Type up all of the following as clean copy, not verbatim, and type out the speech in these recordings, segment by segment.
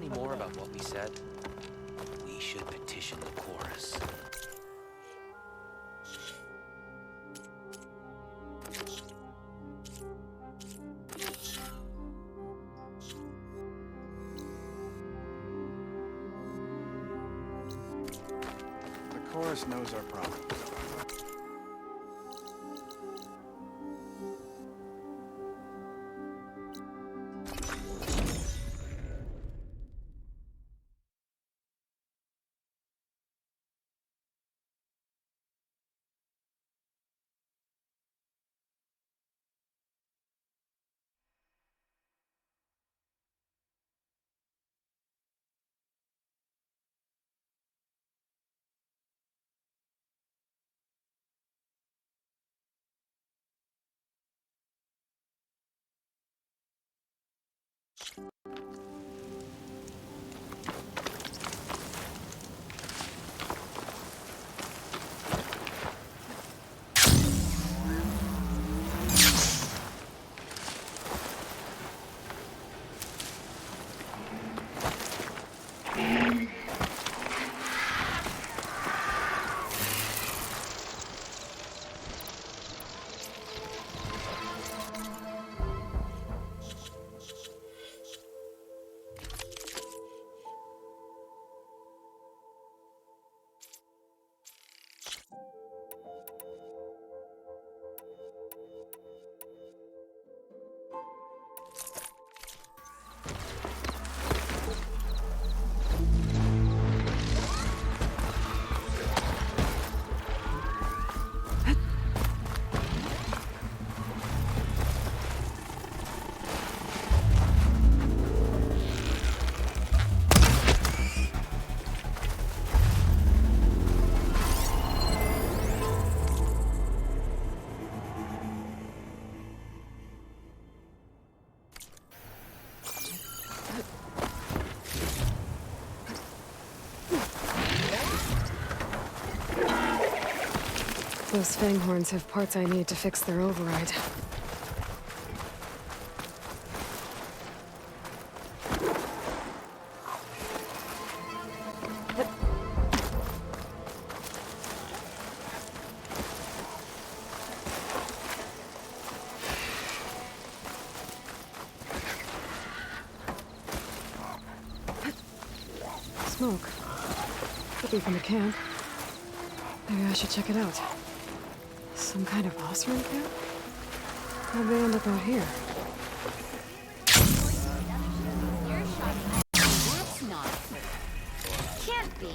any more about what we said? We should petition the chorus. The chorus knows our problems. Those fanghorns have parts I need to fix their override. Smoke. Could be from the camp. Maybe I should check it out. Some kind of Osram camp? How'd they end up out here? That's not can't be.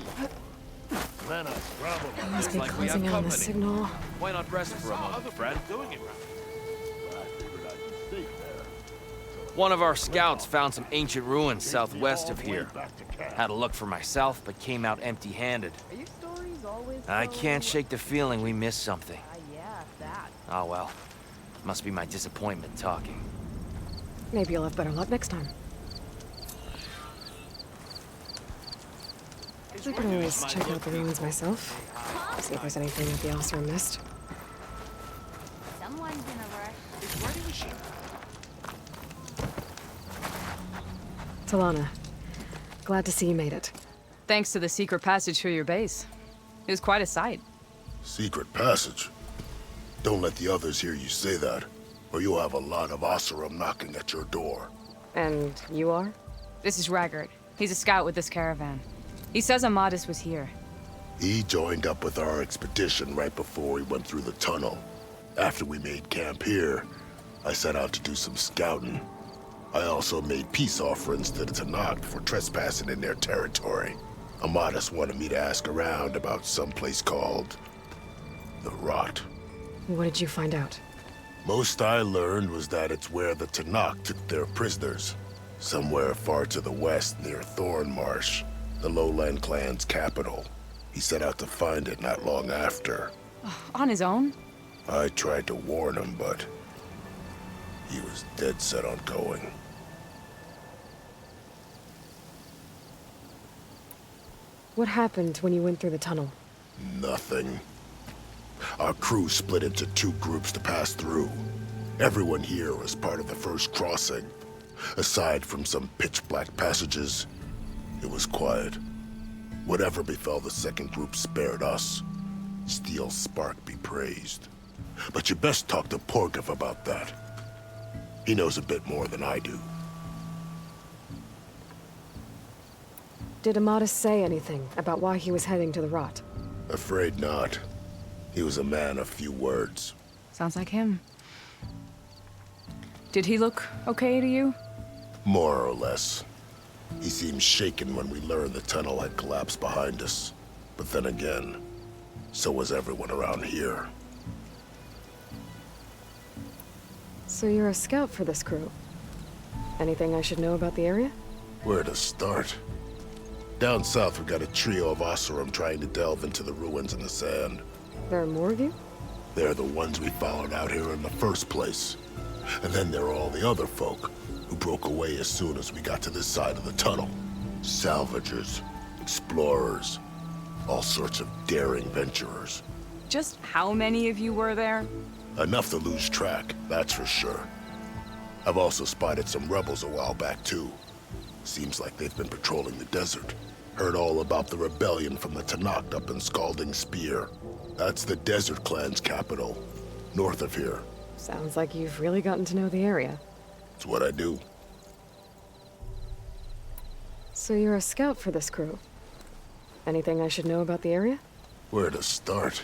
I must be closing in on the signal. Why not rest for a moment, Fred? One of our scouts found some ancient ruins southwest of here. Had a look for myself, but came out empty-handed. I can't shake the feeling we missed something. Oh well. Must be my disappointment talking. Maybe you'll have better luck next time. I could always check out the ruins myself. See if there's anything that the Osram missed. Someone's in a rush. Talanah, glad to see you made it. Thanks to the secret passage through your base. It was quite a sight. Secret passage? Don't let the others hear you say that, or you'll have a lot of Osram knocking at your door. And you are? This is Raggard. He's a scout with this caravan. He says Amadis was here. He joined up with our expedition right before we went through the tunnel. After we made camp here, I set out to do some scouting. I also made peace offerings to the Talanah for trespassing in their territory. Amadis wanted me to ask around about some place called the Rot. What did you find out? Most I learned was that it's where the Talanah took their prisoners. Somewhere far to the west near Thornmarsh, the Lowland clan's capital. He set out to find it not long after. On his own? I tried to warn him, but he was dead set on going. What happened when you went through the tunnel? Nothing. Our crew split into two groups to pass through. Everyone here was part of the first crossing. Aside from some pitch-black passages, It was quiet. Whatever befell the second group spared us. Steel Spark be praised. But you best talk to Porgov about that. He knows a bit more than I do. Did Amadis say anything about why he was heading to the rot? Afraid not. He was a man of few words. Sounds like him. Did he look okay to you? More or less. He seemed shaken when we learned the tunnel had collapsed behind us. But then again, so was everyone around here. So you're a scout for this crew. Anything I should know about the area? Where to start? Down south, we got a trio of Oseram trying to delve into the ruins in the sand. There are more of you? They're the ones we followed out here in the first place. And then there are all the other folk, who broke away as soon as we got to this side of the tunnel. Salvagers, explorers, all sorts of daring venturers. Just how many of you were there? Enough to lose track, that's for sure. I've also spotted some rebels a while back, too. Seems like they've been patrolling the desert. Heard all about the rebellion from the Talanah up in Scalding Spear. That's the Desert Clan's capital, north of here. Sounds like you've really gotten to know the area. It's what I do. So you're a scout for this crew. Anything I should know about the area? Where to start?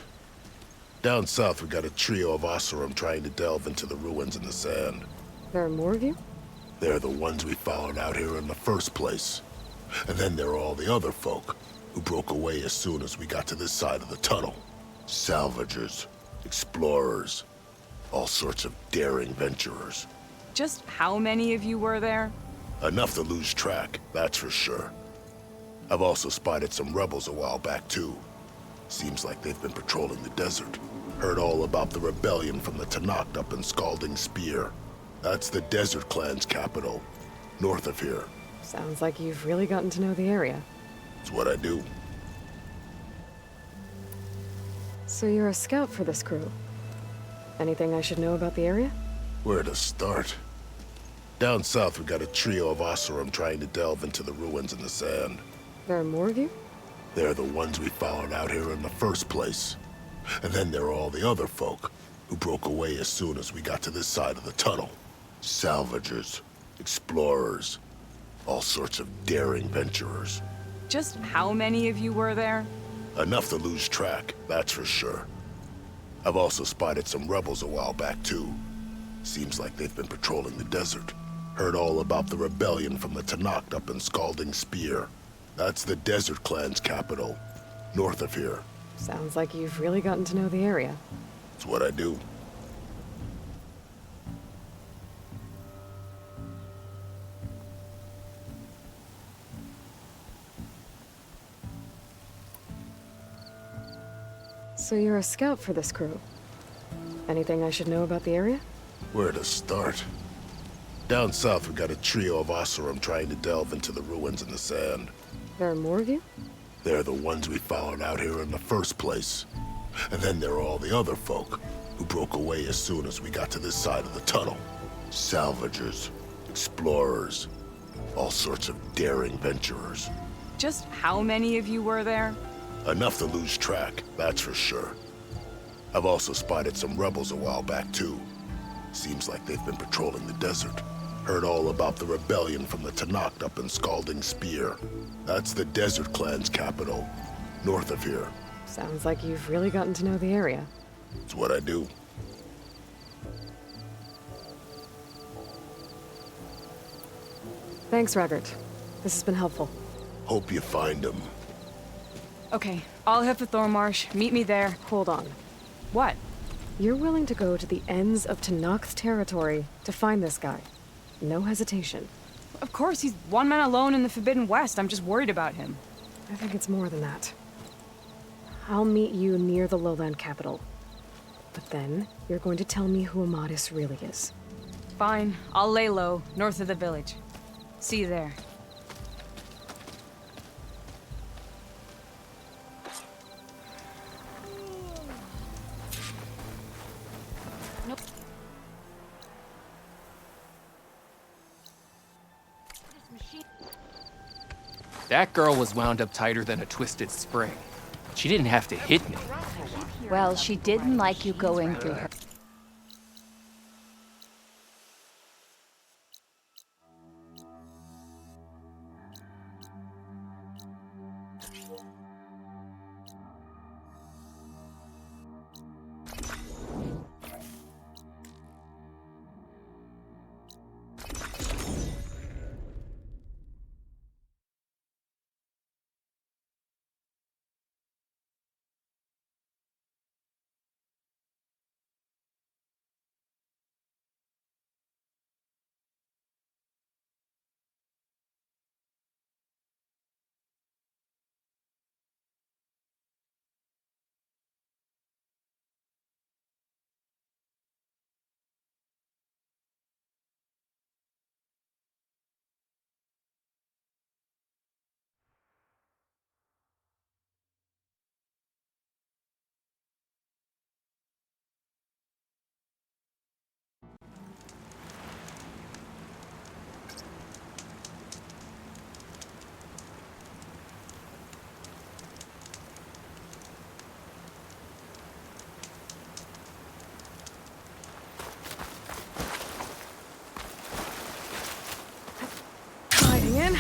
Down south, we got a trio of Oseram trying to delve into the ruins in the sand. There are more of you? They're the ones we followed out here in the first place. And then there are all the other folk, who broke away as soon as we got to this side of the tunnel. Salvagers, explorers, all sorts of daring venturers. Just how many of you were there? Enough to lose track, that's for sure. I've also spotted some rebels a while back, too. Seems like they've been patrolling the desert. Heard all about the rebellion from the Talanah up in Scalding Spear. That's the Desert Clan's capital, north of here. Sounds like you've really gotten to know the area. It's what I do. So you're a scout for this crew. Anything I should know about the area? Where to start? Down south, we got a trio of Oseram trying to delve into the ruins in the sand. There are more of you? They're the ones we followed out here in the first place. And then there are all the other folk, who broke away as soon as we got to this side of the tunnel. Salvagers, explorers, all sorts of daring venturers. Just how many of you were there? Enough to lose track, that's for sure. I've also spotted some rebels a while back, too. Seems like they've been patrolling the desert. Heard all about the rebellion from the Talanah up in Scalding Spear. That's the Desert Clan's capital, north of here. Sounds like you've really gotten to know the area. It's what I do. So you're a scout for this crew. Anything I should know about the area? Where to start? Down south, we got a trio of Oseram trying to delve into the ruins in the sand. There are more of you? They're the ones we followed out here in the first place. And then there are all the other folk, who broke away as soon as we got to this side of the tunnel. Salvagers, explorers, all sorts of daring venturers. Just how many of you were there? Enough to lose track, that's for sure. I've also spotted some rebels a while back, too. Seems like they've been patrolling the desert. Heard all about the rebellion from the Talanah up in Scalding Spear. That's the Desert Clan's capital, north of here. Sounds like you've really gotten to know the area. It's what I do. Thanks, Raggart. This has been helpful. Hope you find him. Okay, I'll head for Thornmarsh. Meet me there. Hold on. What? You're willing to go to the ends of Tanak's territory to find this guy. No hesitation. Of course, he's one man alone in the Forbidden West. I'm just worried about him. I think it's more than that. I'll meet you near the lowland capital. But then, you're going to tell me who Amadis really is. Fine, I'll lay low, north of the village. See you there. Nope. This machine. That girl was wound up tighter than a twisted spring. She didn't have to hit me. Well, she didn't like you going through her. Sliding in.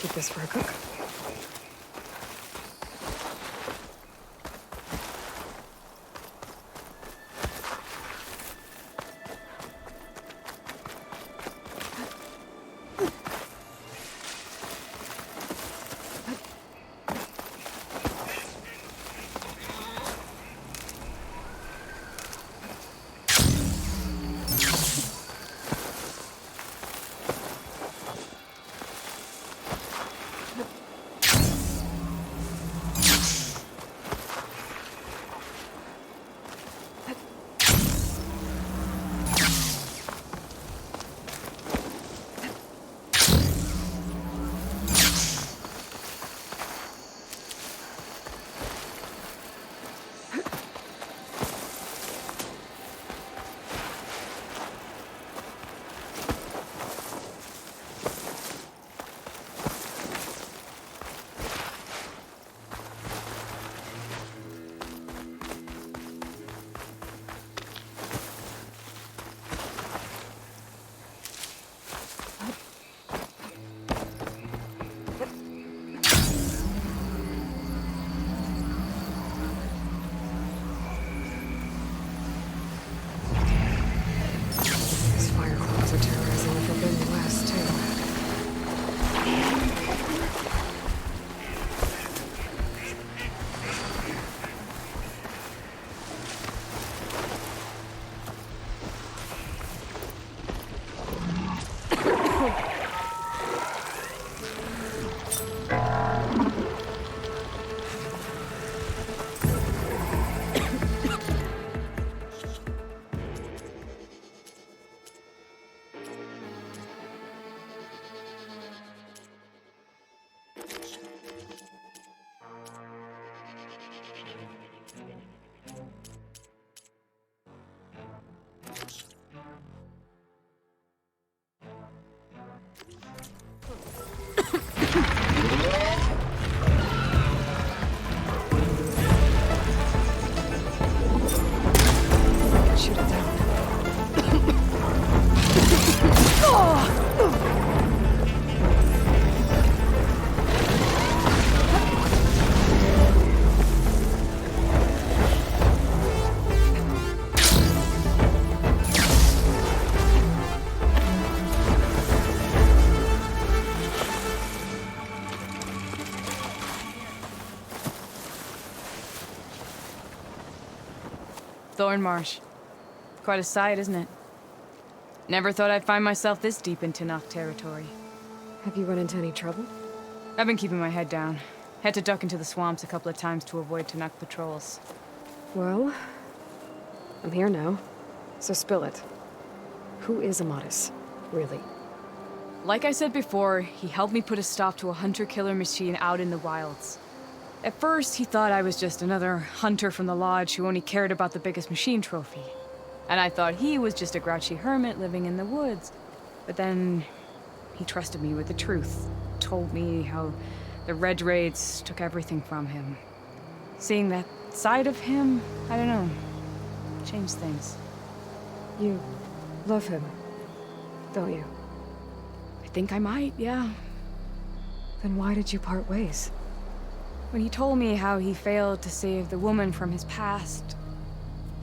Keep this for a cook. Thornmarsh. Quite a sight, isn't it? Never thought I'd find myself this deep in Talanah territory. Have you run into any trouble? I've been keeping my head down. Had to duck into the swamps a couple of times to avoid Talanah patrols. Well, I'm here now, so spill it. Who is Amatis, really? Like I said before, he helped me put a stop to a hunter-killer machine out in the wilds. At first, he thought I was just another hunter from the lodge who only cared about the biggest machine trophy. And I thought he was just a grouchy hermit living in the woods. But then, he trusted me with the truth. Told me how the Red Raids took everything from him. Seeing that side of him, I don't know, changed things. You love him, don't you? I think I might, yeah. Then why did you part ways? When he told me how he failed to save the woman from his past,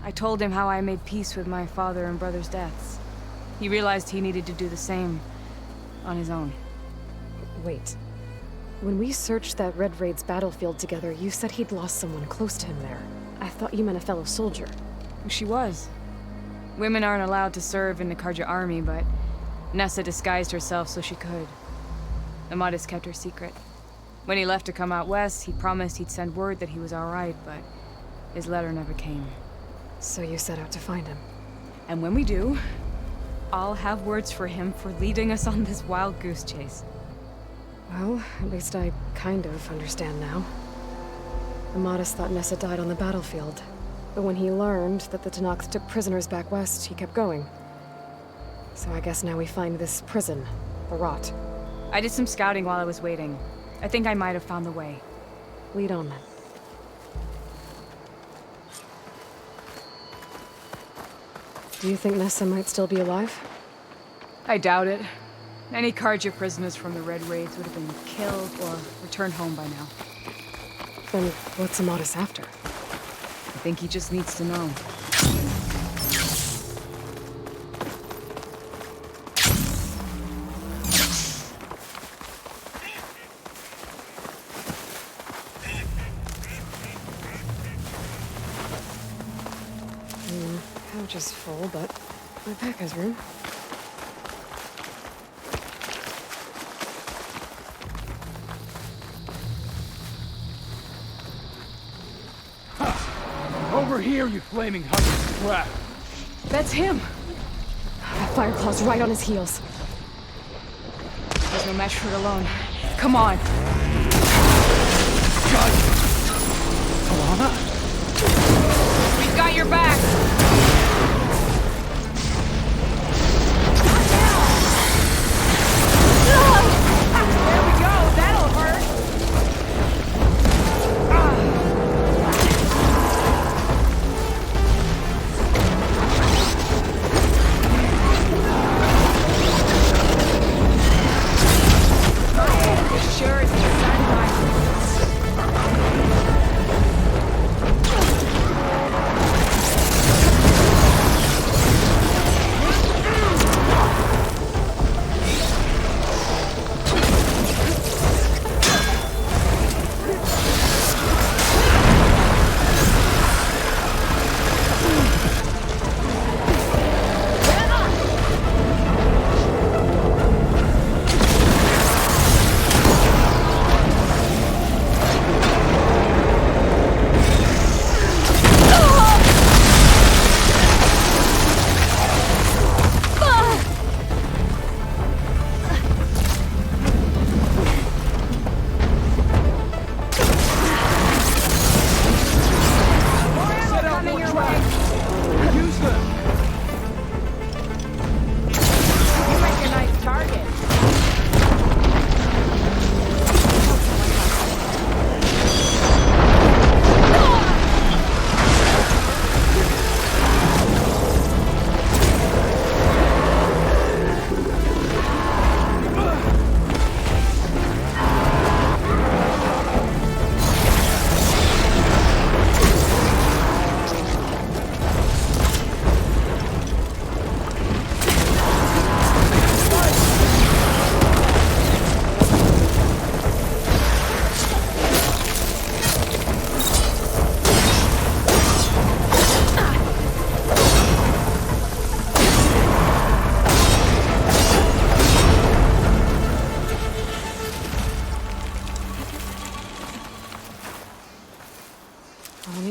I told him how I made peace with my father and brother's deaths. He realized he needed to do the same on his own. Wait. When we searched that Red Raid's battlefield together, you said he'd lost someone close to him there. I thought you meant a fellow soldier. She was. Women aren't allowed to serve in the Karja army, but Nessa disguised herself so she could. Amatis kept her secret. When he left to come out west, he promised he'd send word that he was all right, but his letter never came. So you set out to find him. And when we do, I'll have words for him for leading us on this wild goose chase. Well, at least I kind of understand now. Amatis thought Nessa died on the battlefield, but when he learned that the Talanah took prisoners back west, he kept going. So I guess now we find this prison, the Rot. I did some scouting while I was waiting. I think I might have found the way. Lead on then. Do you think Nessa might still be alive? I doubt it. Any Karja prisoners from the Red Raids would have been killed or returned home by now. Then what's Amatis after? I think he just needs to know. Pouch is full, but my pack has room. Over here, you flaming hunk of crap! That's him! That Fireclaw's right on his heels. There's no match for it alone. Come on! God! Talanah? We've got your back! There we go! That'll hurt! Sure, it's the sunrise.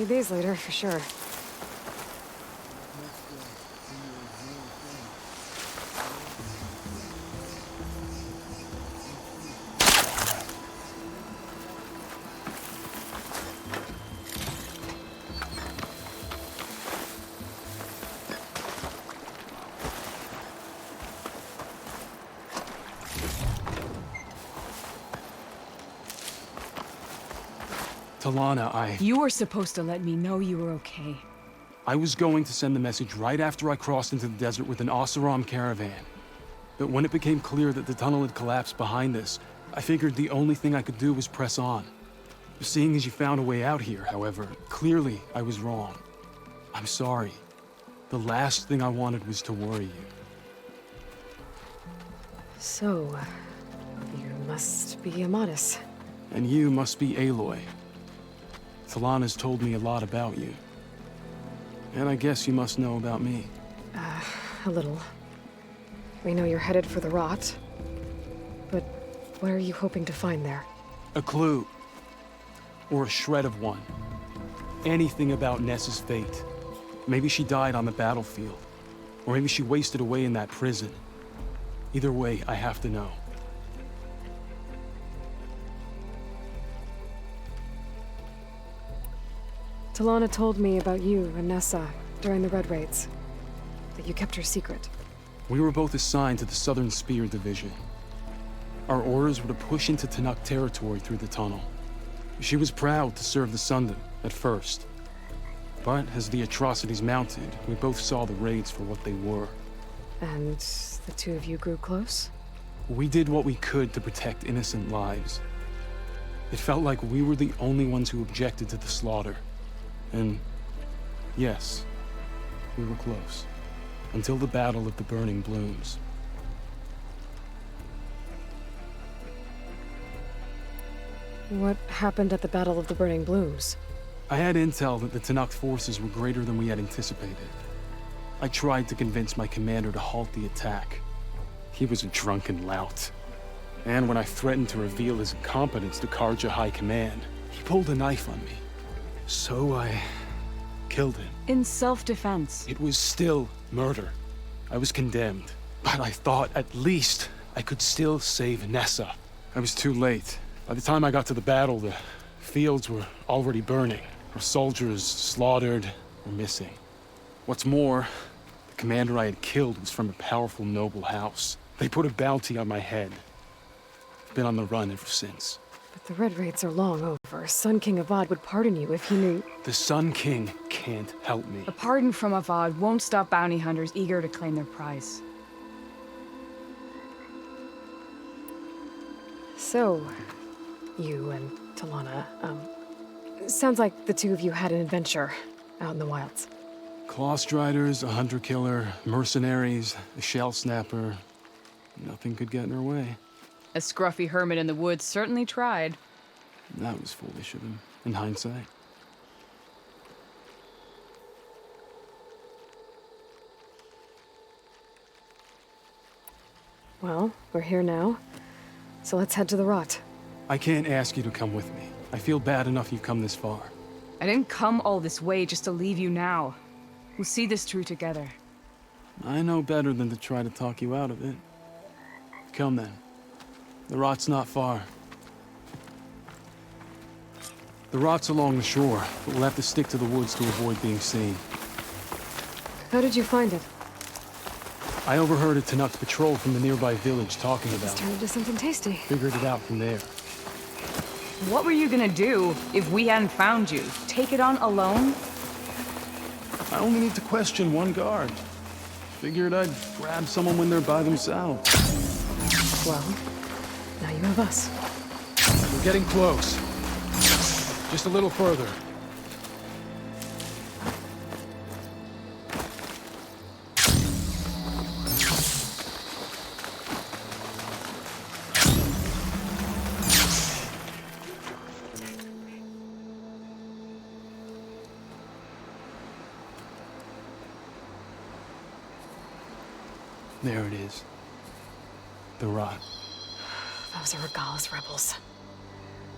Need these later, for sure. Talanah, You were supposed to let me know you were okay. I was going to send the message right after I crossed into the desert with an Oseram caravan. But when it became clear that the tunnel had collapsed behind us, I figured the only thing I could do was press on. Seeing as you found a way out here, however, clearly I was wrong. I'm sorry. The last thing I wanted was to worry you. So, you must be Amatis. And you must be Aloy. Talanah's told me a lot about you. And I guess you must know about me. A little. We know you're headed for the rot. But what are you hoping to find there? A clue. Or a shred of one. Anything about Ness's fate. Maybe she died on the battlefield. Or maybe she wasted away in that prison. Either way, I have to know. Talanah told me about you and Nessa during the Red Raids. That you kept her secret. We were both assigned to the Southern Spear Division. Our orders were to push into Tanakh territory through the tunnel. She was proud to serve the Sundom at first. But as the atrocities mounted, we both saw the raids for what they were. And the two of you grew close? We did what we could to protect innocent lives. It felt like we were the only ones who objected to the slaughter. And yes, we were close. Until the Battle of the Burning Blooms. What happened at the Battle of the Burning Blooms? I had intel that the Tanakh forces were greater than we had anticipated. I tried to convince my commander to halt the attack. He was a drunken lout. And when I threatened to reveal his incompetence to Karja High Command, he pulled a knife on me. So I killed him. In self-defense. It was still murder. I was condemned. But I thought at least I could still save Nessa. I was too late. By the time I got to the battle, the fields were already burning. Our soldiers slaughtered or missing. What's more, the commander I had killed was from a powerful noble house. They put a bounty on my head. I've been on the run ever since. But the Red Raids are long over. Sun King Avad would pardon you if he knew... The Sun King can't help me. A pardon from Avad won't stop bounty hunters eager to claim their prize. So, you and Talanah, sounds like the two of you had an adventure out in the wilds. Claw Striders, a hunter-killer, mercenaries, a shell snapper. Nothing could get in her way. A scruffy hermit in the woods certainly tried. That was foolish of him, in hindsight. Well, we're here now, so let's head to the rot. I can't ask you to come with me. I feel bad enough you've come this far. I didn't come all this way just to leave you now. We'll see this through together. I know better than to try to talk you out of it. Come then. The rot's not far. The rot's along the shore, but we'll have to stick to the woods to avoid being seen. How did you find it? I overheard a Tanakh patrol from the nearby village talking Let's about turn it. into something tasty. Figured it out from there. What were you gonna do if we hadn't found you? Take it on alone? I only need to question one guard. Figured I'd grab someone when they're by themselves. Well, now you have us. We're getting close. Just a little further. There it is. The rot. Those are Regal's rebels.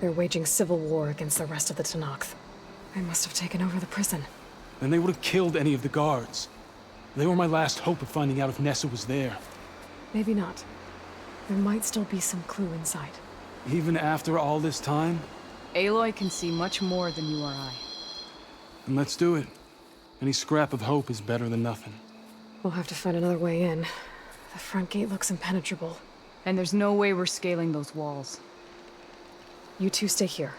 They're waging civil war against the rest of the Tanakh. They must have taken over the prison. Then they would have killed any of the guards. They were my last hope of finding out if Nessa was there. Maybe not. There might still be some clue inside. Even after all this time? Aloy can see much more than you or I. Then let's do it. Any scrap of hope is better than nothing. We'll have to find another way in. The front gate looks impenetrable. And there's no way we're scaling those walls. You two stay here.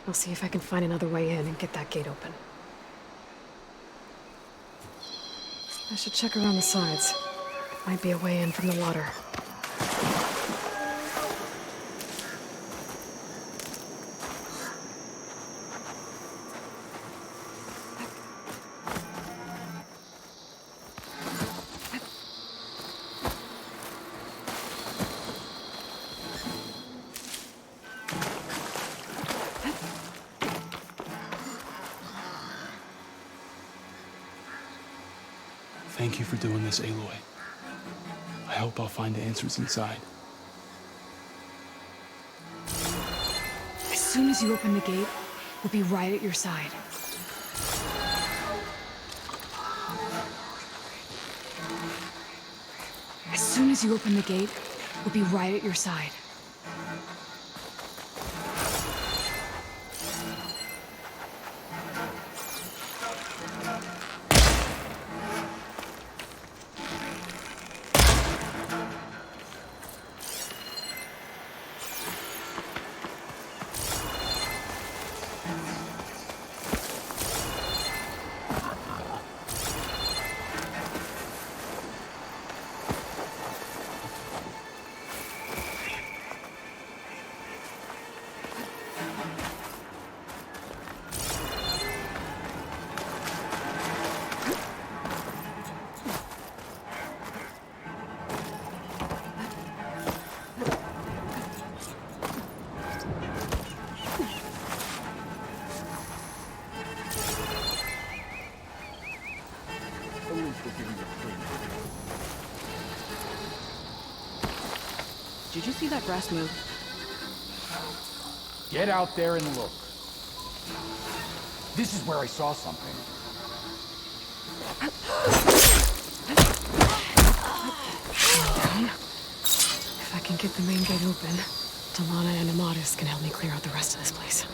I'll see if I can find another way in and get that gate open. I should check around the sides. Might be a way in from the water. Thank you for doing this, Aloy. I hope I'll find the answers inside. As soon as you open the gate, we'll be right at your side. As soon as you open the gate, we'll be right at your side. Did you see that grass move? Get out there and look. This is where I saw something. If I can get the main gate open, Talanah and Amatis can help me clear out the rest of this place.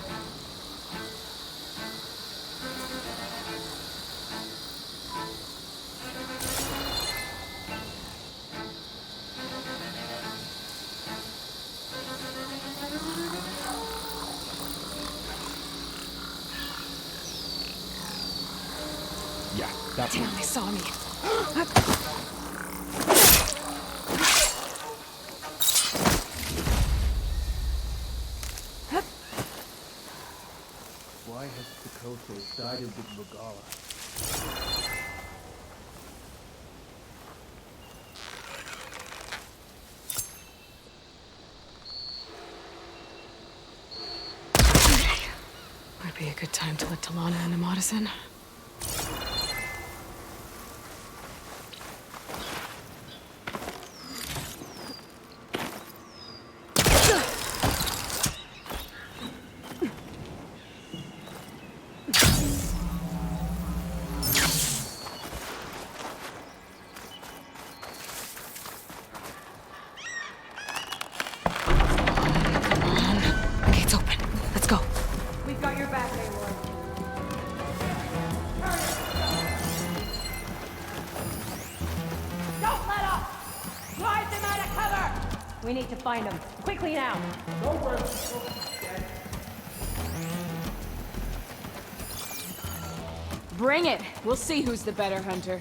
Yeah, that's Damn, they saw me. Why has Dakota sided with Regala? Would be a good time to let Talanah and Amatis in. Gate's open. Let's go. We've got your back, Aloy. Don't let up! Drive them out of cover! We need to find them. Quickly now! Bring it! We'll see who's the better hunter.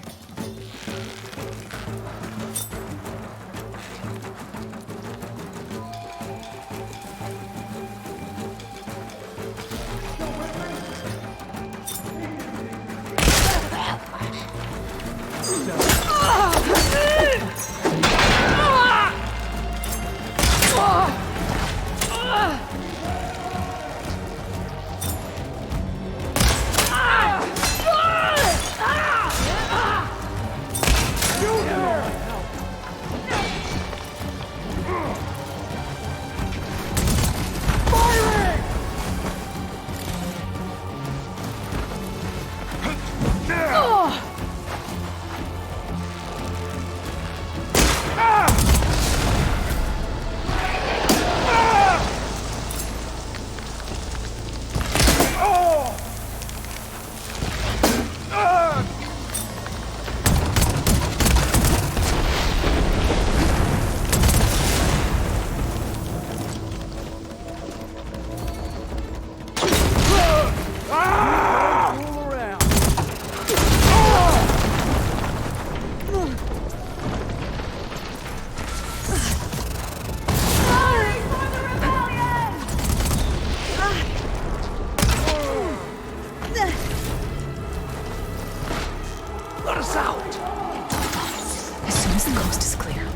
Let us out! As soon as the coast is clear.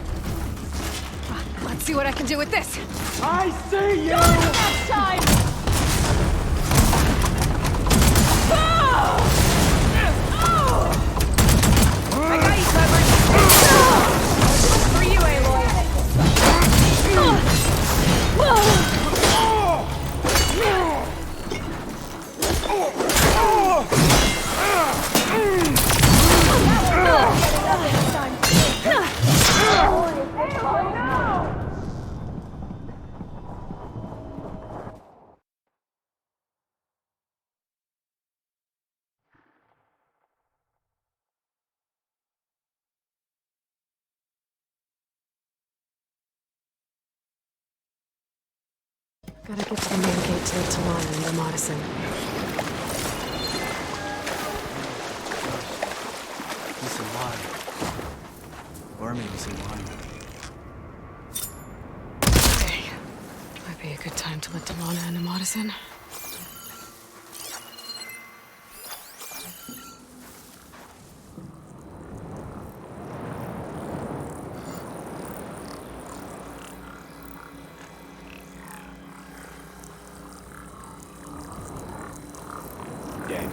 Let's see what I can do with this. I see you! Next time! I got you covered. For you, Aloy. Gotta get to the main gate to Talanah and the Madison. He's alive. Or maybe he's alive. Okay. Might be a good time to let Talanah and the Madison. Dead.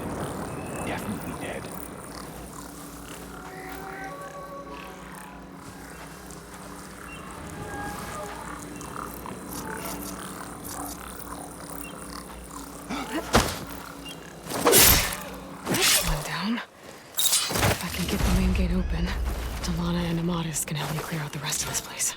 Definitely dead. One down. If I can get the main gate open, Talanah and Amatis can help me clear out the rest of this place.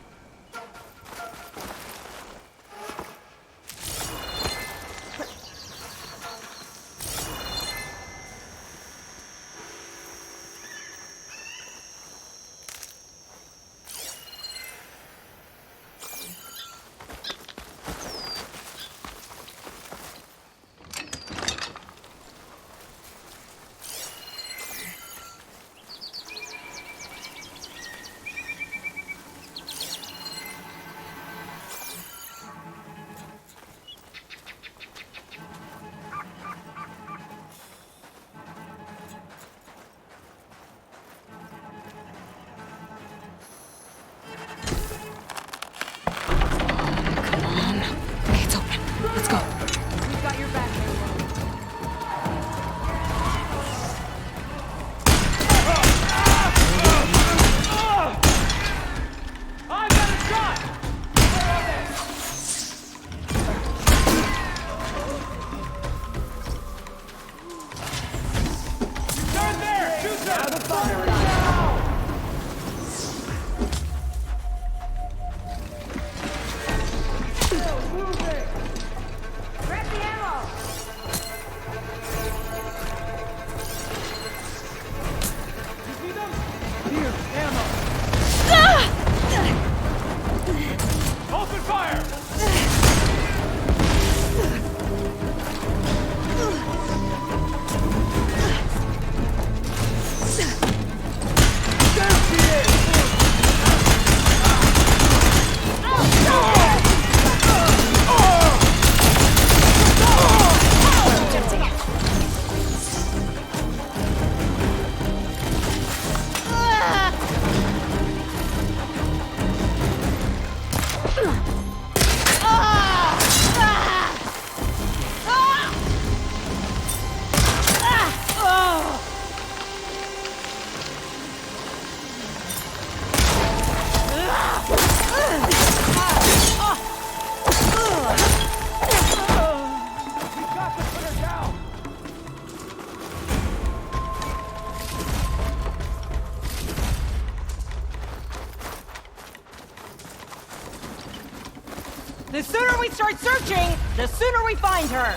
The sooner we start searching, the sooner we find her.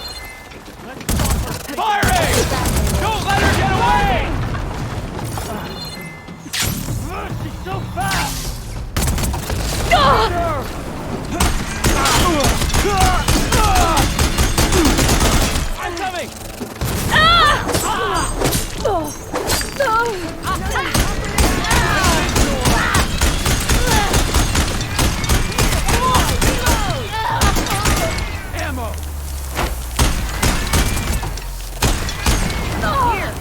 Firing! Don't let her get away! She's so fast! I'm coming! Ammo! Here.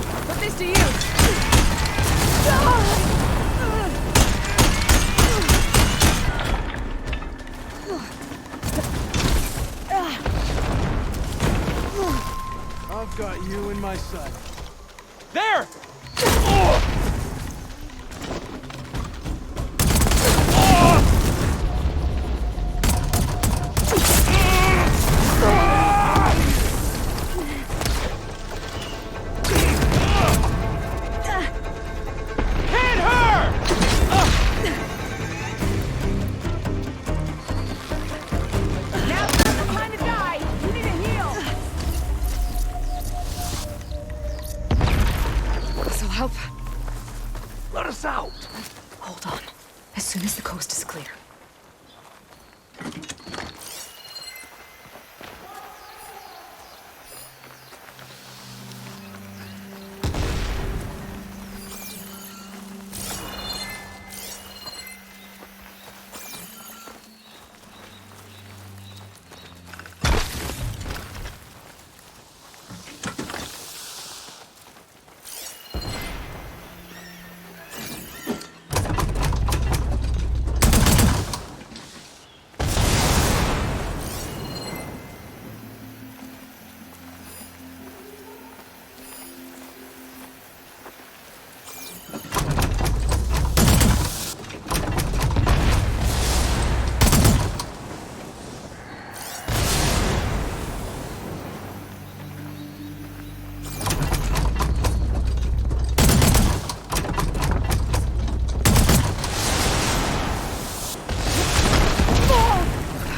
my side. There! This'll help. Let us out! Hold on. As soon as the coast is clear.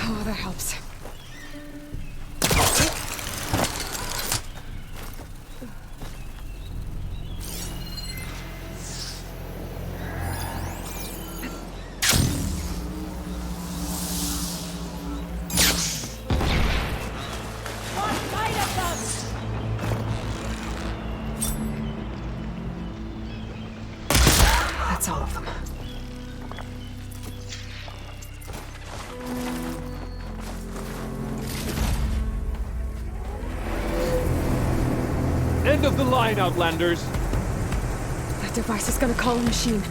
Oh, that helps. That's all of them. End of the line, Outlanders. That device is gonna call a machine.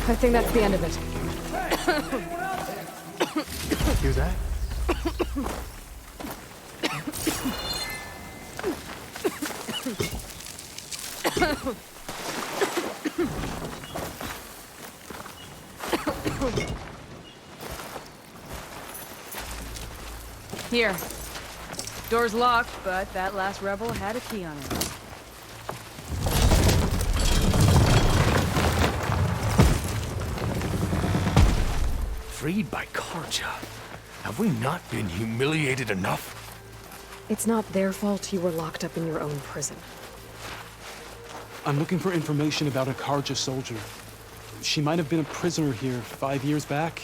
I think that's the end of it. Hear that? Here. Door's locked, but that last rebel had a key on it. Freed by Karja. Have we not been humiliated enough? It's not their fault you were locked up in your own prison. I'm looking for information about a Karja soldier. She might have been a prisoner here 5 years back.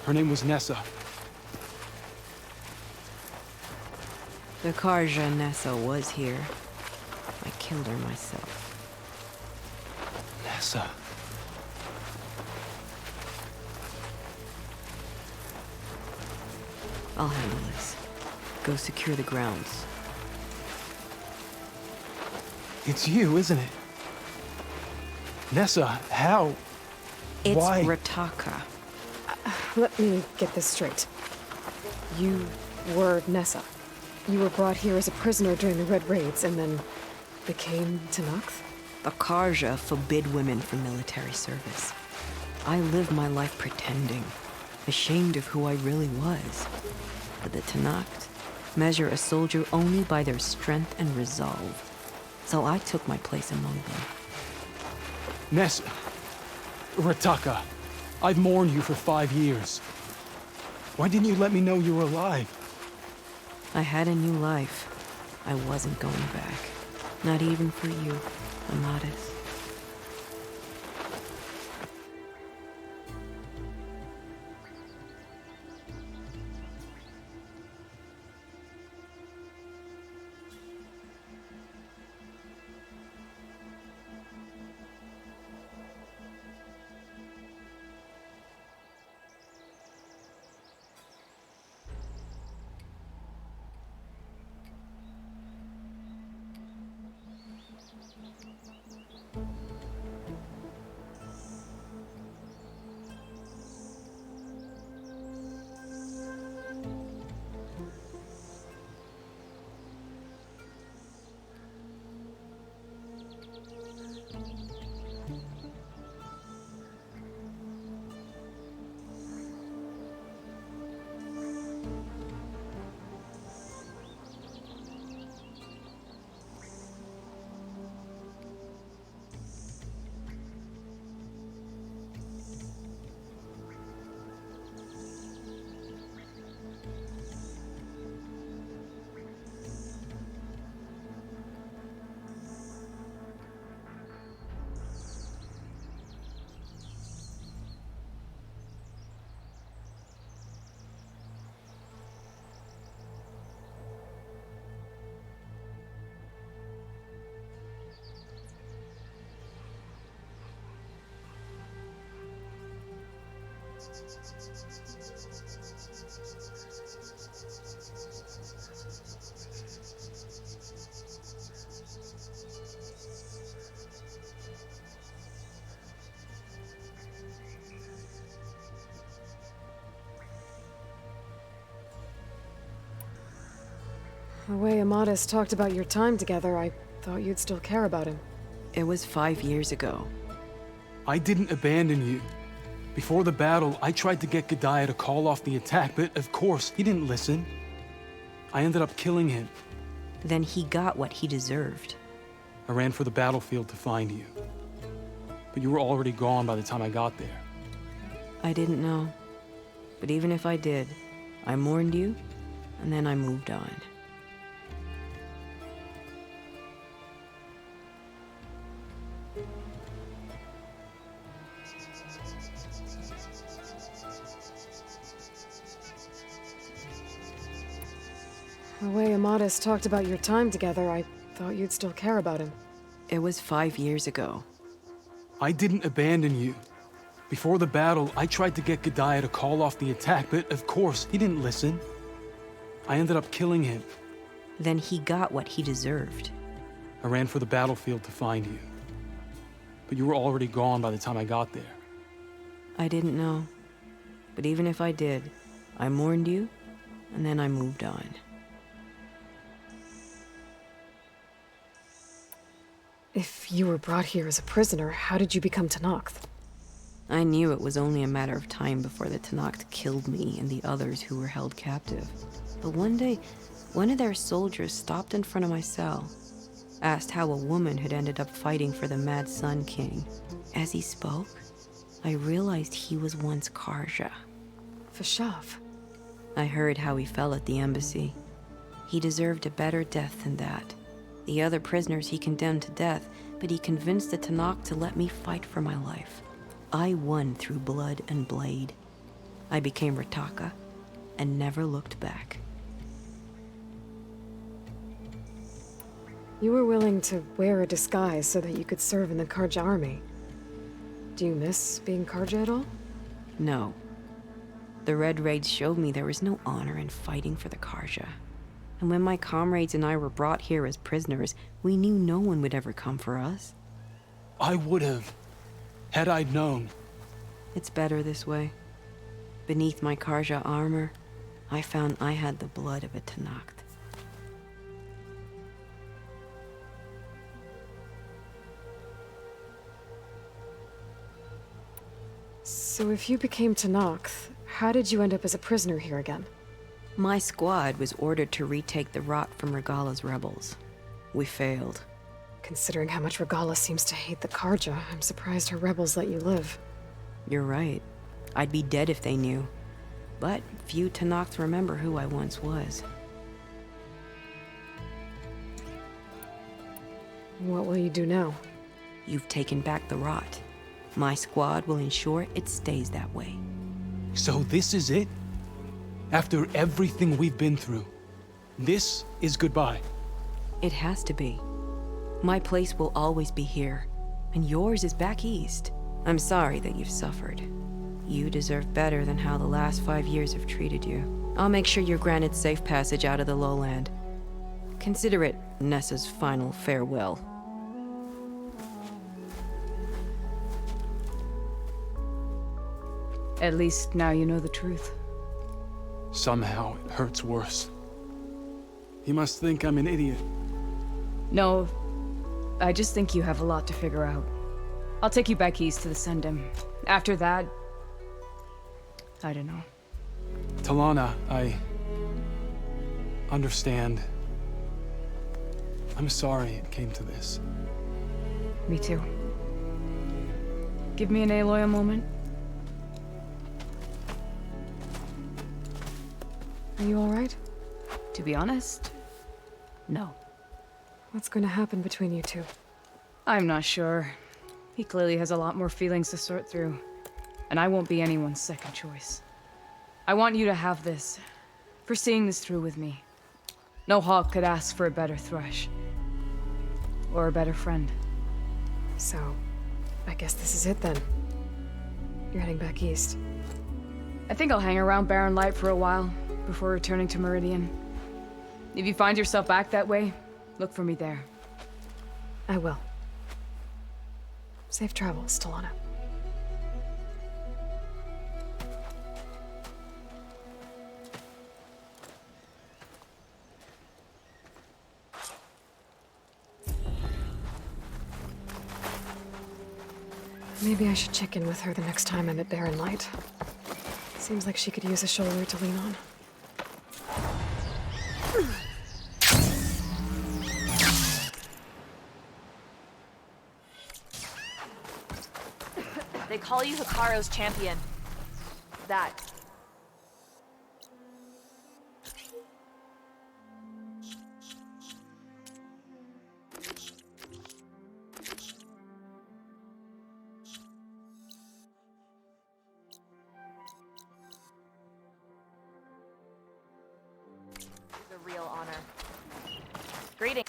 Her name was Nessa. The Karja Nessa was here. I killed her myself. Nessa. I'll handle this. Go secure the grounds. It's you, isn't it? Nessa, how? It's Why? Rataka. Let me get this straight. You were Nessa. You were brought here as a prisoner during the Red Raids and then became Talanah? The Karja forbid women from military service. I lived my life pretending, ashamed of who I really was. But the Talanah measure a soldier only by their strength and resolve. So I took my place among them. Nessa. Rataka. I've mourned you for 5 years. Why didn't you let me know you were alive? I had a new life. I wasn't going back. Not even for you, Amatis. The way Amatis talked about your time together, I thought you'd still care about him. It was 5 years ago. I didn't abandon you. Before the battle, I tried to get G'daiah to call off the attack, but of course, he didn't listen. I ended up killing him. Then he got what he deserved. I ran for the battlefield to find you. But you were already gone by the time I got there. I didn't know. But even if I did, I mourned you, and then I moved on. The way Amatis talked about your time together, I thought you'd still care about him. It was 5 years ago. I didn't abandon you. Before the battle, I tried to get G'daiah to call off the attack, but of course, he didn't listen. I ended up killing him. Then he got what he deserved. I ran for the battlefield to find you. But you were already gone by the time I got there. I didn't know. But even if I did, I mourned you, and then I moved on. If you were brought here as a prisoner, how did you become Talanah? I knew it was only a matter of time before the Talanah killed me and the others who were held captive. But one day, one of their soldiers stopped in front of my cell, asked how a woman had ended up fighting for the Mad Sun King. As he spoke, I realized he was once Karja. Vashav. I heard how he fell at the embassy. He deserved a better death than that. The other prisoners he condemned to death, but he convinced the Talanah to let me fight for my life. I won through blood and blade. I became Rataka and never looked back. You were willing to wear a disguise so that you could serve in the Karja army. Do you miss being Karja at all? No. The Red Raids showed me there was no honor in fighting for the Karja. And when my comrades and I were brought here as prisoners, we knew no one would ever come for us. I would have, had I known. It's better this way. Beneath my Karja armor, I found I had the blood of a Talanah. So if you became Talanah, how did you end up as a prisoner here again? My squad was ordered to retake the rot from Regala's rebels. We failed. Considering how much Regala seems to hate the Karja, I'm surprised her rebels let you live. You're right. I'd be dead if they knew. But few Talanah remember who I once was. What will you do now? You've taken back the rot. My squad will ensure it stays that way. So this is it? After everything we've been through, this is goodbye? It has to be. My place will always be here, and yours is back east. I'm sorry that you've suffered. You deserve better than how the last 5 years have treated you. I'll make sure you're granted safe passage out of the lowland. Consider it Nessa's final farewell. At least now you know the truth. Somehow it hurts worse. He must think I'm an idiot. No, I just think you have a lot to figure out. I'll take you back east to the Sendem. After that, I don't know. Talanah, I understand. I'm sorry it came to this. Me too. Give me an Aloy a moment. Are you alright? To be honest, no. What's going to happen between you two? I'm not sure. He clearly has a lot more feelings to sort through, and I won't be anyone's second choice. I want you to have this, for seeing this through with me. No hawk could ask for a better thrush. Or a better friend. So, I guess this is it then. You're heading back east. I think I'll hang around Barren Light for a while, before returning to Meridian. If you find yourself back that way, look for me there. I will. Safe travels, Talanah. Maybe I should check in with her the next time I'm at Barren Light. Seems like she could use a shoulder to lean on. They call you Hikaru's champion. That. The real honor. Greetings.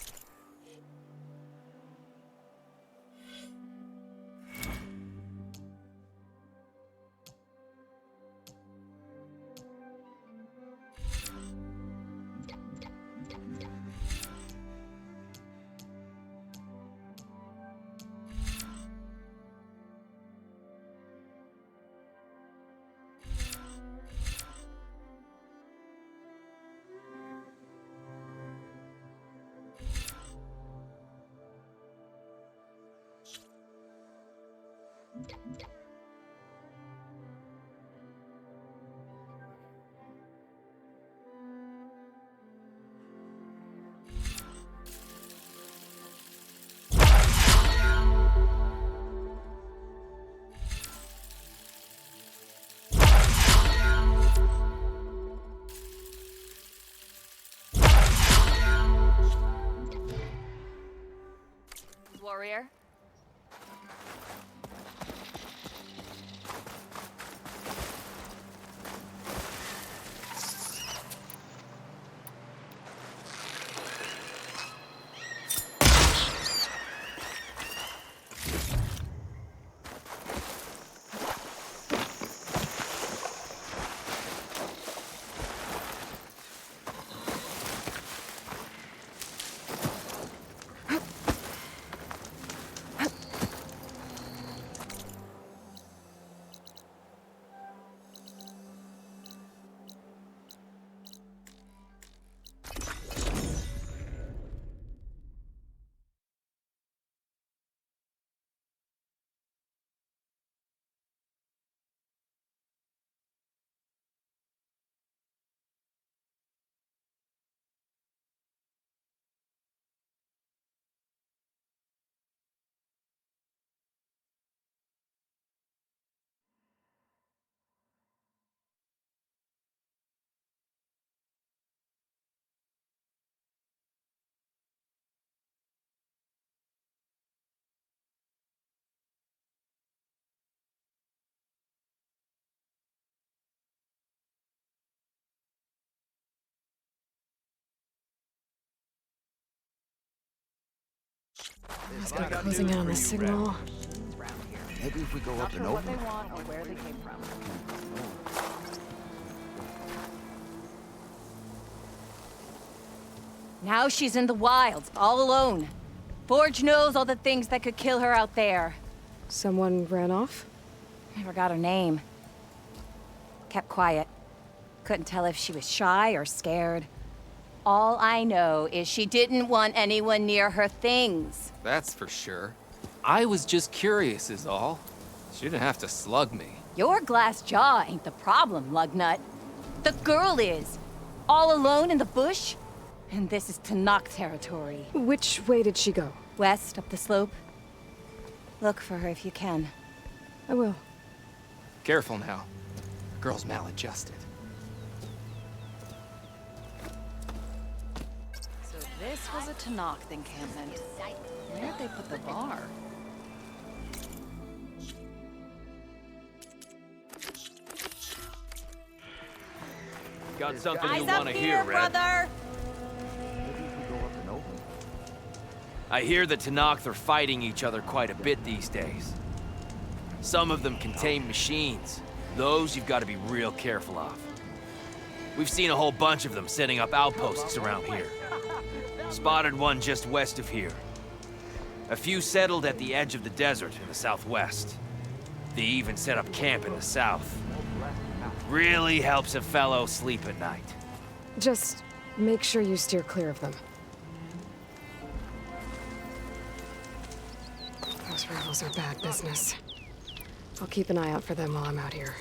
I was gonna closing in on the signal. Maybe if we go up and What they over. want or where they came from. Now she's in the wilds, all alone. Forge knows all the things that could kill her out there. Someone ran off? Never got her name. Kept quiet. Couldn't tell if she was shy or scared. All I know is she didn't want anyone near her things. That's for sure. I was just curious is all. She didn't have to slug me. Your glass jaw ain't the problem, lugnut. The girl is. All alone in the bush. And this is Talanah territory. Which way did she go? West, up the slope. Look for her if you can. I will. Careful now. Girl's maladjusted. So this was a Talanah encampment. Where'd they put the bar? Got something you Eyes want up to here, hear, Red. brother! Maybe if we go up and over. I hear the Talanah are fighting each other quite a bit these days. Some of them contain machines. Those you've got to be real careful of. We've seen a whole bunch of them setting up outposts around here. Spotted one just west of here. A few settled at the edge of the desert in the southwest. They even set up camp in the south. Really helps a fellow sleep at night. Just make sure you steer clear of them. Those rebels are bad business. I'll keep an eye out for them while I'm out here.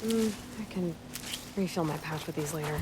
I can refill my pouch with these later.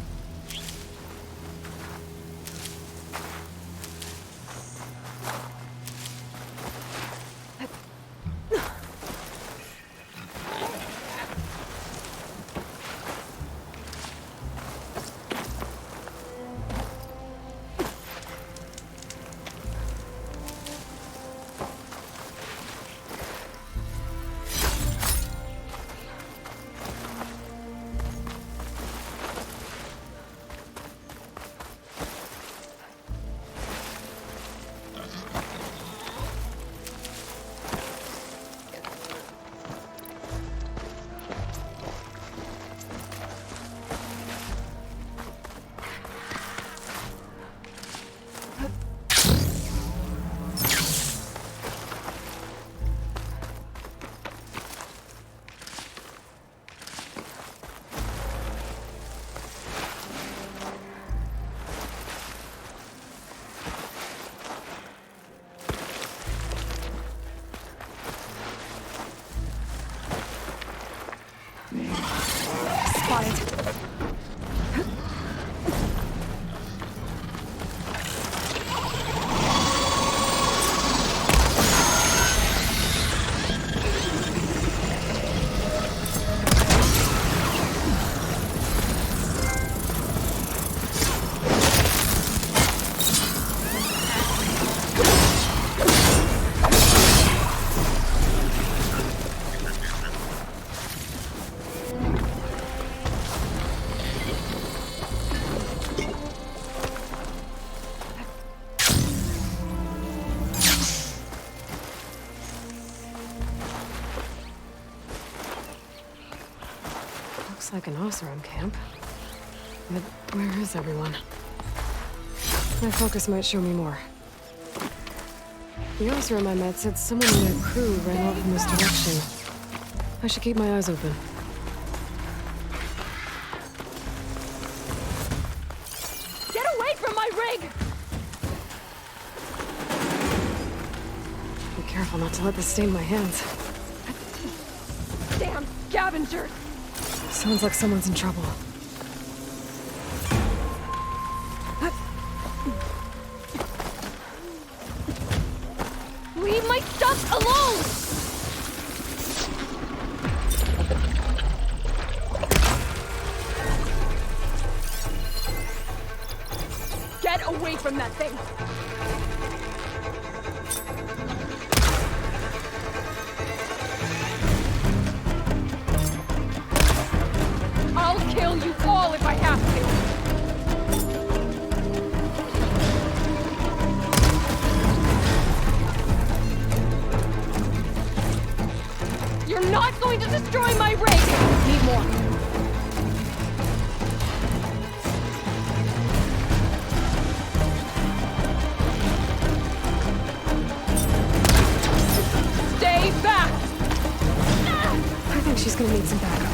Looks like an Oseram camp. But where is everyone? My focus might show me more. The Oseram I met said someone in their crew ran off in this direction. I should keep my eyes open. Get away from my rig! careful not to let this stain my hands. Damn scavengers! Sounds like someone's in trouble. Leave my stuff alone! Get away from that thing! I'll kill you all if I have to! You're not going to destroy my rig! Need more. Stay back! I think she's gonna need some backup.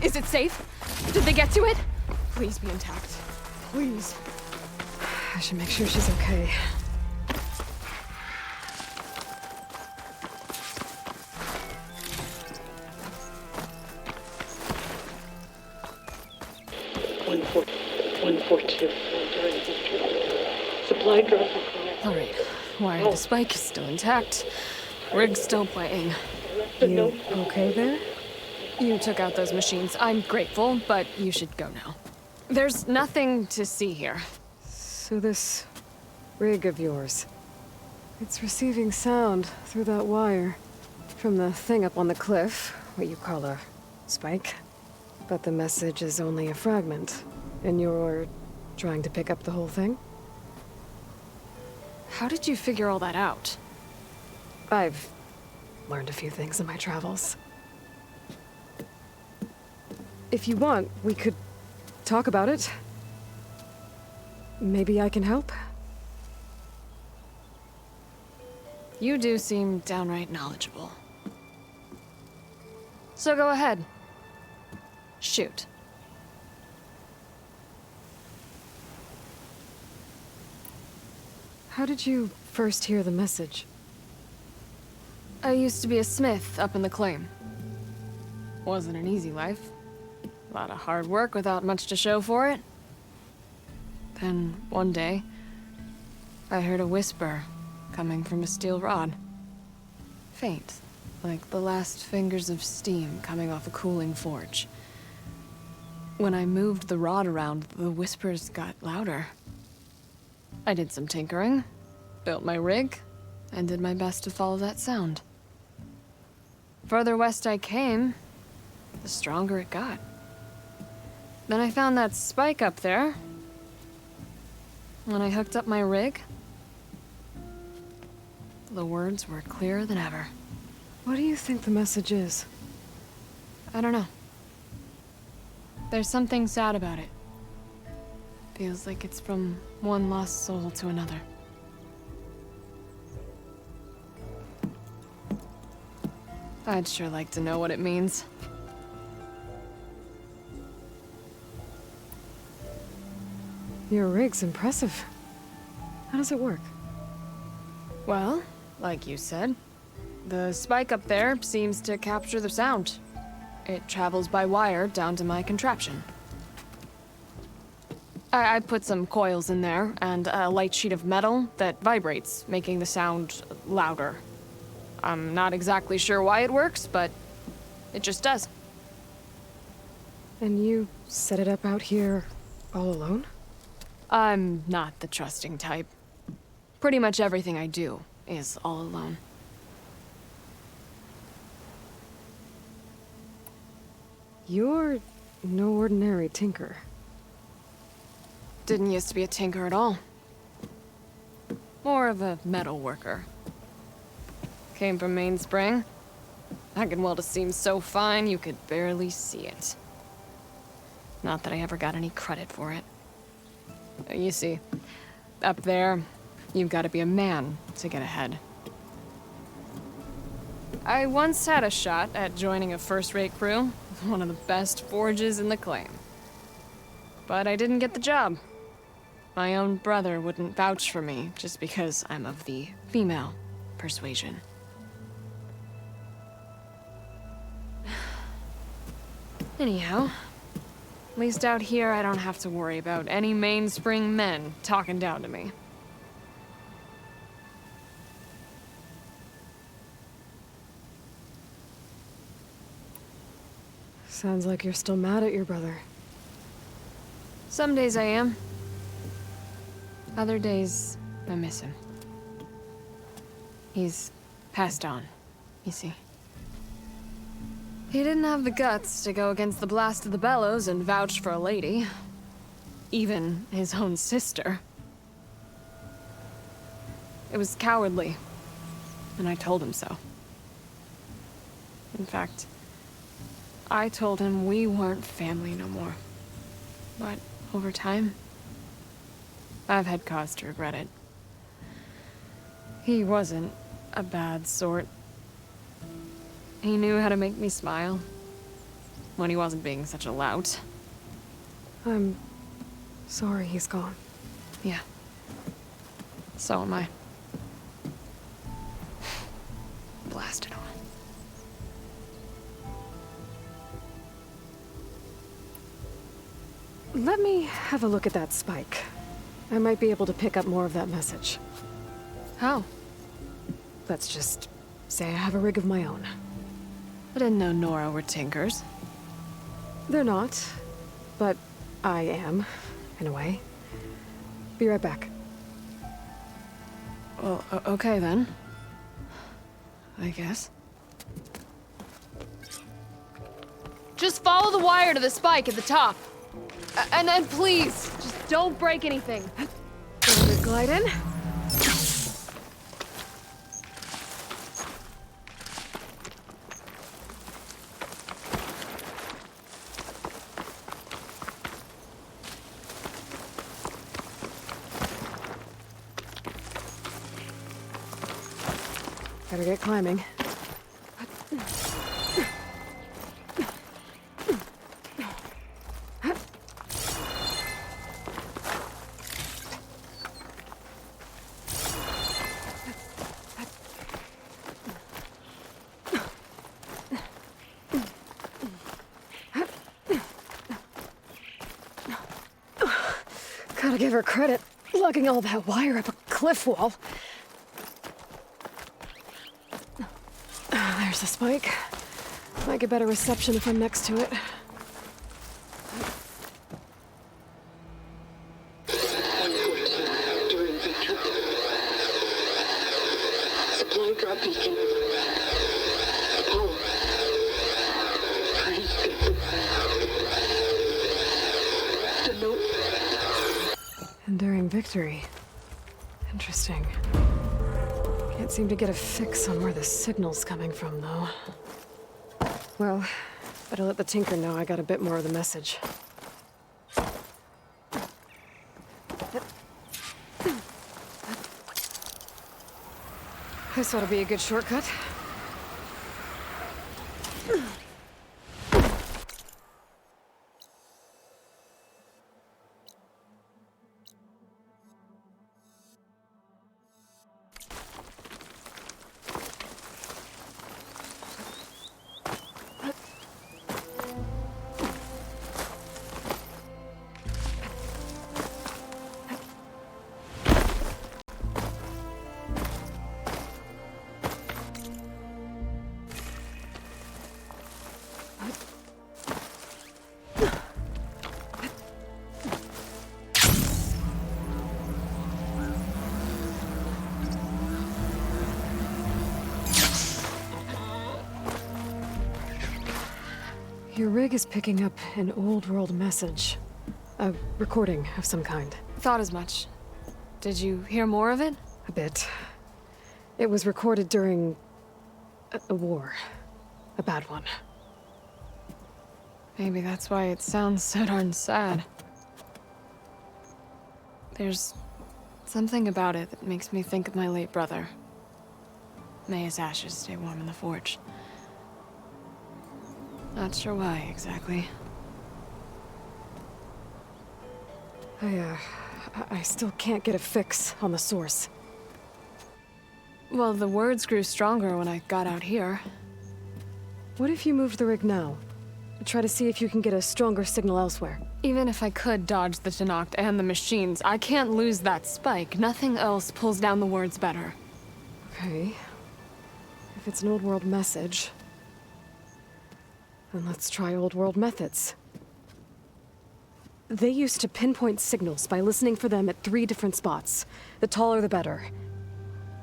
Is it safe? Did they get to it? Please be intact. Please. I should make sure she's okay. Supply drop required. All right. Wire the spike is still intact. Rig's still playing. You okay there? You took out those machines. I'm grateful, but you should go now. There's nothing to see here. So this rig of yours, it's receiving sound through that wire from the thing up on the cliff, what you call a spike. But the message is only a fragment, and you're trying to pick up the whole thing? How did you figure all that out? I've learned a few things in my travels. If you want, we could talk about it. Maybe I can help? You do seem downright knowledgeable. So go ahead. Shoot. How did you first hear the message? I used to be a smith up in the claim. Wasn't an easy life. A lot of hard work without much to show for it. Then, one day, I heard a whisper coming from a steel rod. Faint, like the last fingers of steam coming off a cooling forge. When I moved the rod around, the whispers got louder. I did some tinkering, built my rig, and did my best to follow that sound. Further west I came, the stronger it got. Then I found that spike up there. When I hooked up my rig, the words were clearer than ever. What do you think the message is? I don't know. There's something sad about it. Feels like it's from one lost soul to another. I'd sure like to know what it means. Your rig's impressive. How does it work? Well, like you said, the spike up there seems to capture the sound. It travels by wire down to my contraption. I put some coils in there and a light sheet of metal that vibrates, making the sound louder. I'm not exactly sure why it works, but it just does. And you set it up out here all alone? I'm not the trusting type. Pretty much everything I do is all alone. You're no ordinary tinker. Didn't used to be a tinker at all. More of a metal worker. Came from Mainspring. That can weld a seam so fine you could barely see it. Not that I ever got any credit for it. You see, up there, you've got to be a man to get ahead. I once had a shot at joining a first-rate crew, one of the best forges in the claim. But I didn't get the job. My own brother wouldn't vouch for me just because I'm of the female persuasion. Anyhow, at least out here I don't have to worry about any mainspring men talking down to me. Sounds like you're still mad at your brother. Some days I am. Other days, I miss him. He's passed on, you see. He didn't have the guts to go against the blast of the bellows and vouch for a lady. Even his own sister. It was cowardly, and I told him so. In fact, I told him we weren't family no more. But over time, I've had cause to regret it. He wasn't a bad sort. He knew how to make me smile when he wasn't being such a lout. I'm sorry he's gone. Yeah. So am I. Blast it all. Let me have a look at that spike. I might be able to pick up more of that message. How? Let's just say I have a rig of my own. I didn't know Nora were tinkers. They're not, but I am, in a way. Be right back. Well, okay then. I guess. Just follow the wire to the spike at the top. And then please, just don't break anything. Glide in. Better get climbing. Gotta give her credit, lugging all that wire up a cliff wall. There's the spike. Might get better reception if I'm next to it. During victory. Supply drop beacon. Power. Praise God. The note. Enduring victory. Interesting. Can't seem to get a fix on where the signal's coming from, though. Well, better let the Tinker know I got a bit more of the message. This ought to be a good shortcut. Your rig is picking up an old world message. A recording of some kind. Thought as much. Did you hear more of it? A bit. It was recorded during a war. A bad one. Maybe that's why it sounds so darn sad. There's Something about it that makes me think of my late brother. May his ashes stay warm in the forge. Not sure why, exactly. I still can't get a fix on the source. Well, the words grew stronger when I got out here. What if you moved the rig now? Try to see if you can get a stronger signal elsewhere. Even if I could dodge the Talanah and the machines, I can't lose that spike. Nothing else pulls down the words better. Okay. If it's an old world message, then let's try old world methods. They used to pinpoint signals by listening for them at 3 different spots. The taller the better.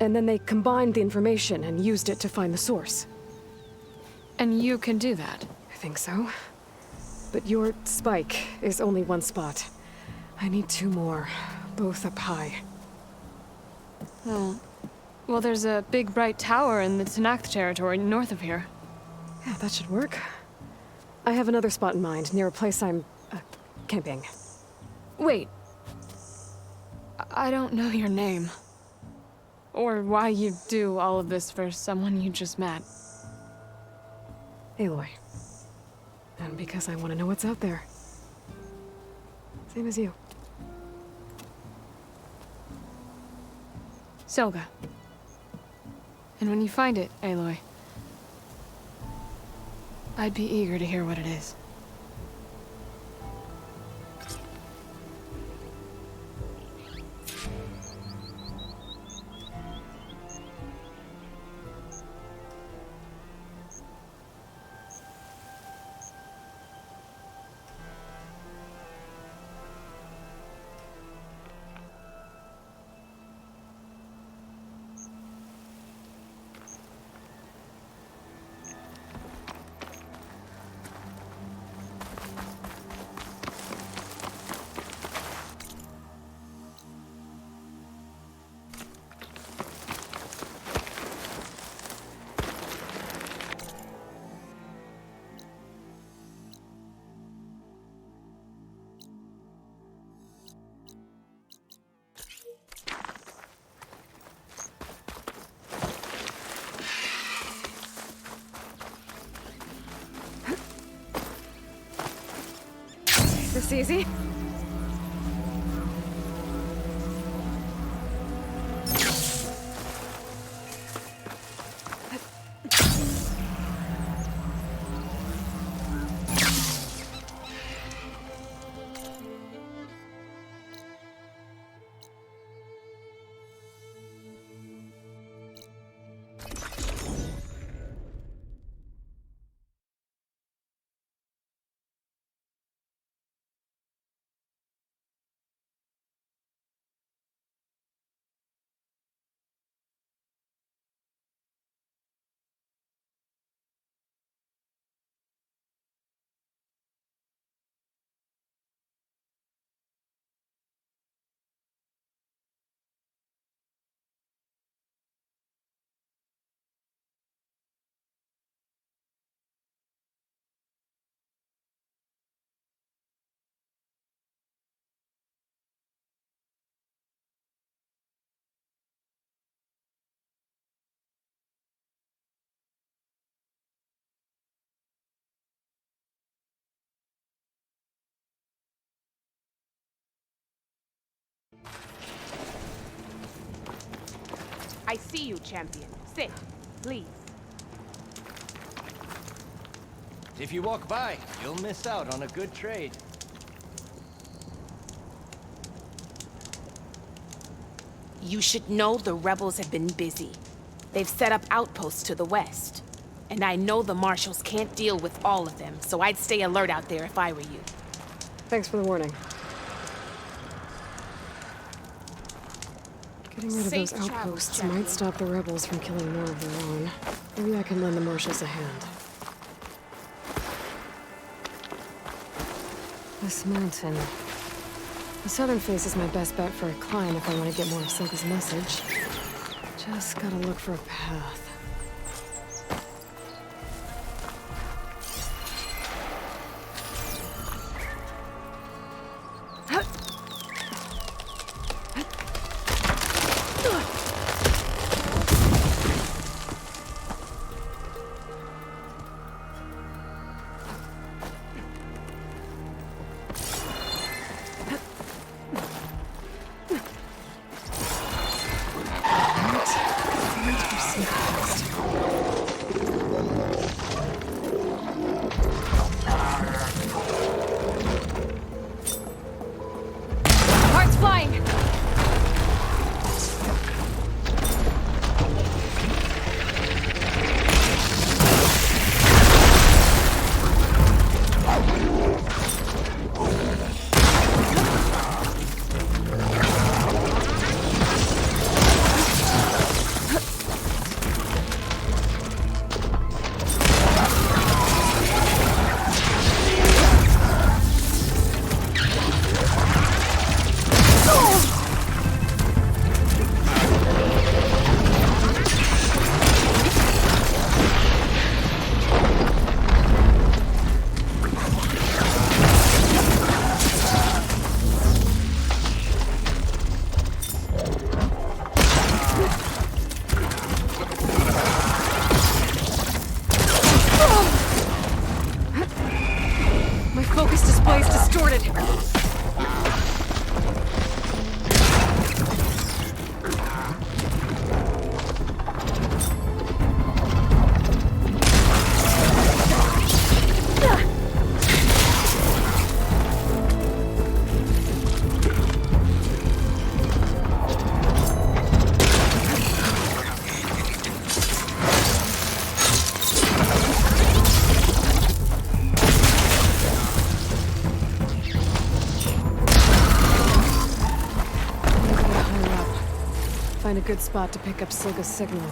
And then they combined the information and used it to find the source. And you can do that? I think so. But your spike is only 1 spot. I need 2 more, both up high. Oh. Well, there's a big bright tower in the Talanah territory north of here. Yeah, that should work. I have another spot in mind, near a place I'm, camping. Wait. I don't know your name. Or why you do all of this for someone you just met. Aloy. And because I want to know what's out there. Same as you. Selga. And when you find it, Aloy, I'd be eager to hear what it is. This easy? I see you, champion. Sit, please. If you walk by, you'll miss out on a good trade. You should know the rebels have been busy. They've set up outposts to the west. And I know the marshals can't deal with all of them, so I'd stay alert out there if I were you. Thanks for the warning. Getting rid of those outposts might stop the rebels from killing more of their own. Maybe I can lend the marshals a hand. This mountain. The southern face is my best bet for a climb if I want to get more of Silka's message. Just gotta look for a path. started. Find a good spot to pick up Silga's signal.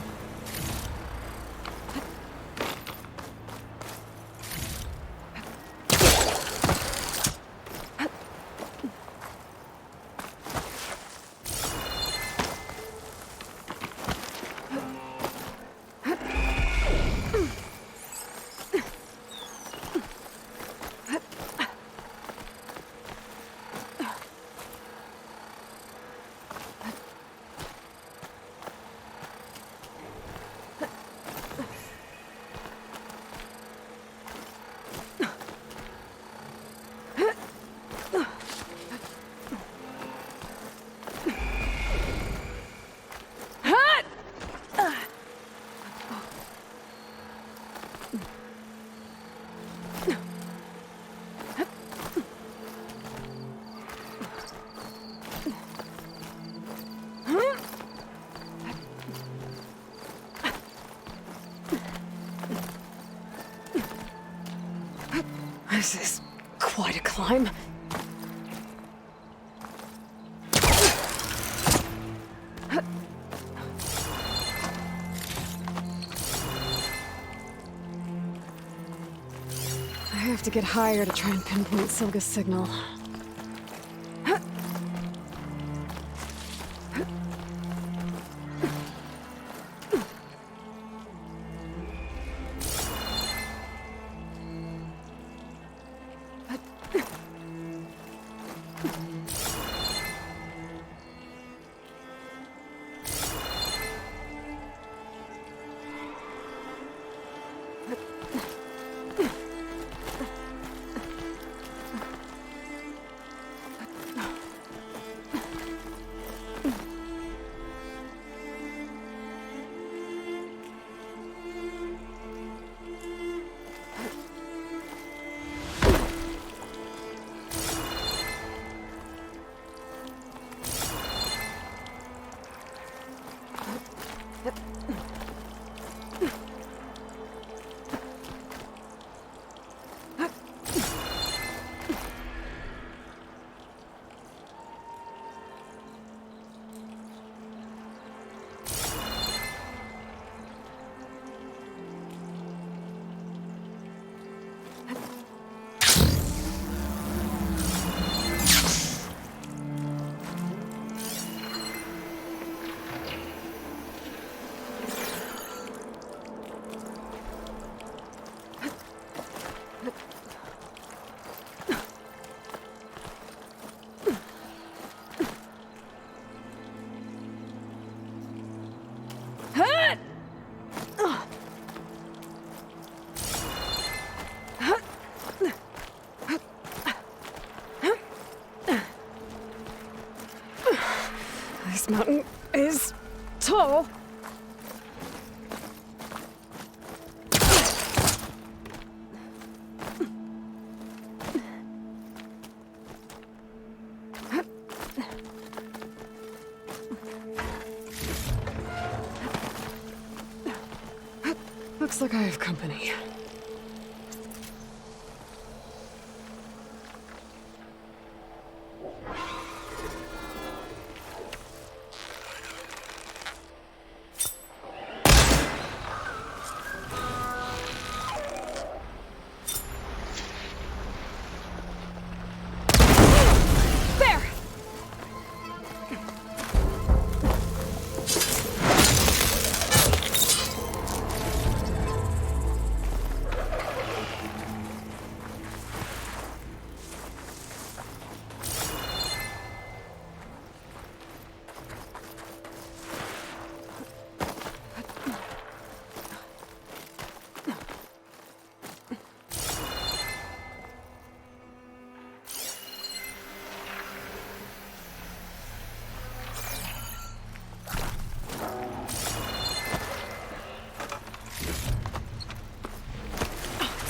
This is quite a climb. I have to get higher to try and pinpoint Silga's signal. This mountain is tall. Looks like I have company.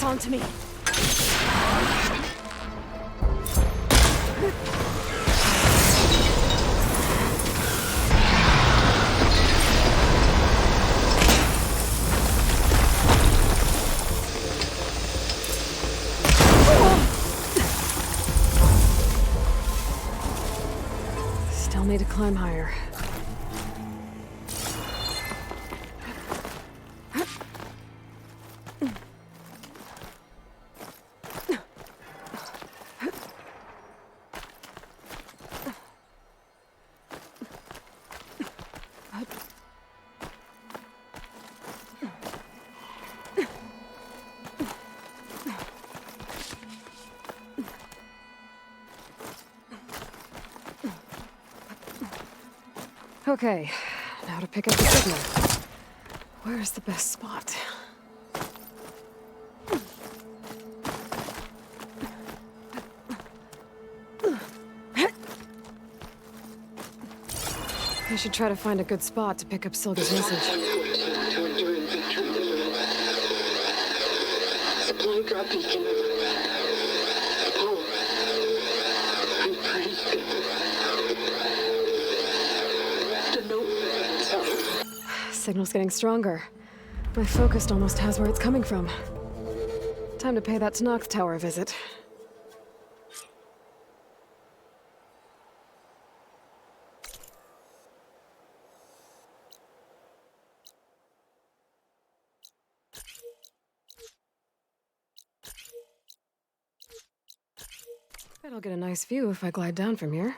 It's on to me. Still need to climb higher. Okay, now to pick up the signal. Where's the best spot? I should try to find a good spot to pick up Silga's message. To enduring victory. Supply drop beacon. Apollo. I'm pretty good. The note. Signal's getting stronger. My focus almost has where it's coming from. Time to pay that Talanah tower a visit. Bet I'll get a nice view if I glide down from here.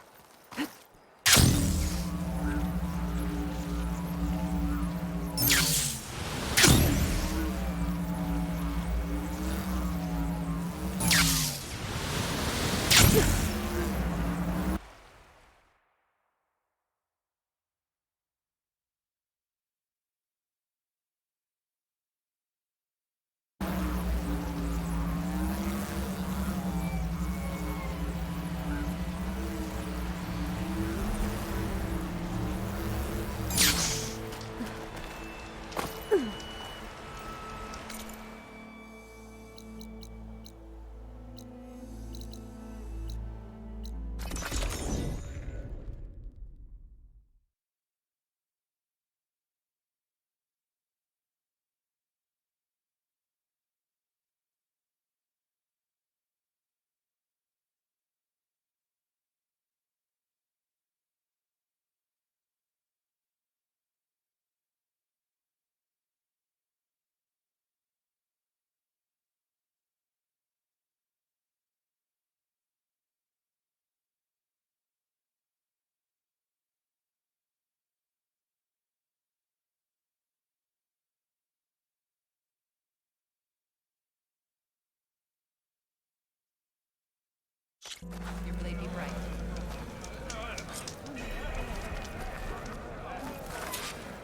Your blade be bright.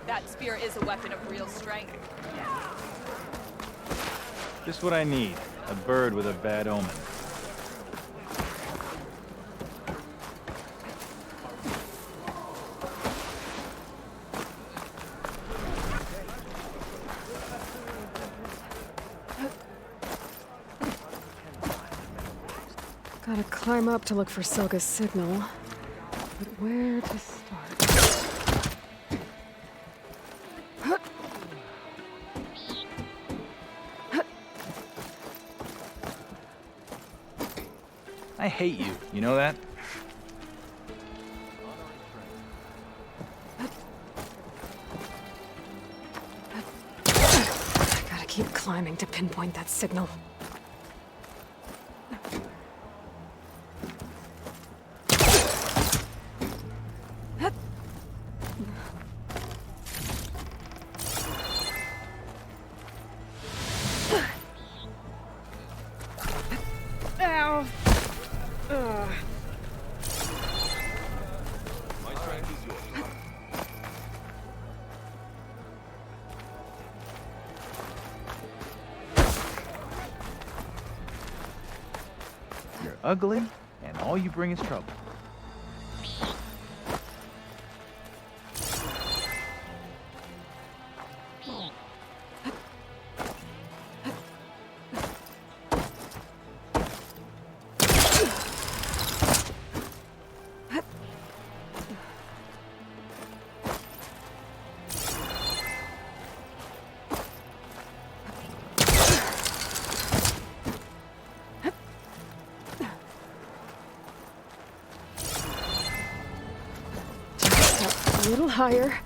That spear is a weapon of real strength. Just what I need. A bird with a bad omen. Gotta climb up to look for Silga's signal. But where to start? I hate you. You know that? Gotta keep climbing to pinpoint that signal. Ow! Ugh. My strength is yours. You're ugly, and all you bring is trouble. little higher.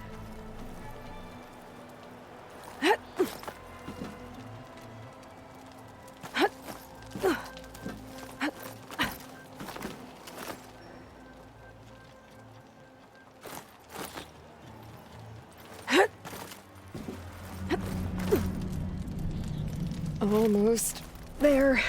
Almost there.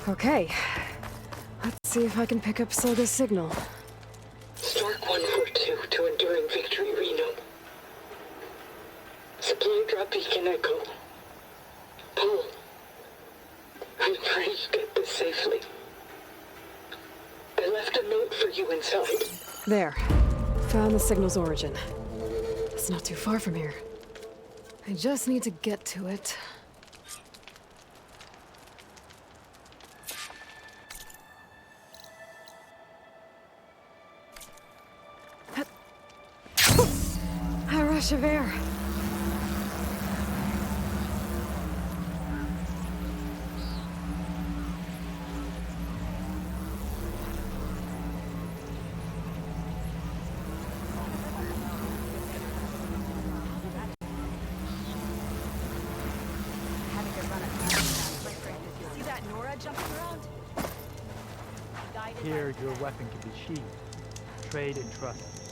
Okay. Let's see if I can pick up Solga's signal. Stark 142 to Enduring Victory, Reno. Supply drop beacon echo. Paul, I pray you get this safely. I left a note for you inside. There. Found the signal's origin. It's not too far from here. I just need to get to it. A rush of air. See that Nora jumping around? Here, your weapon can be sheathed. Trade and trust.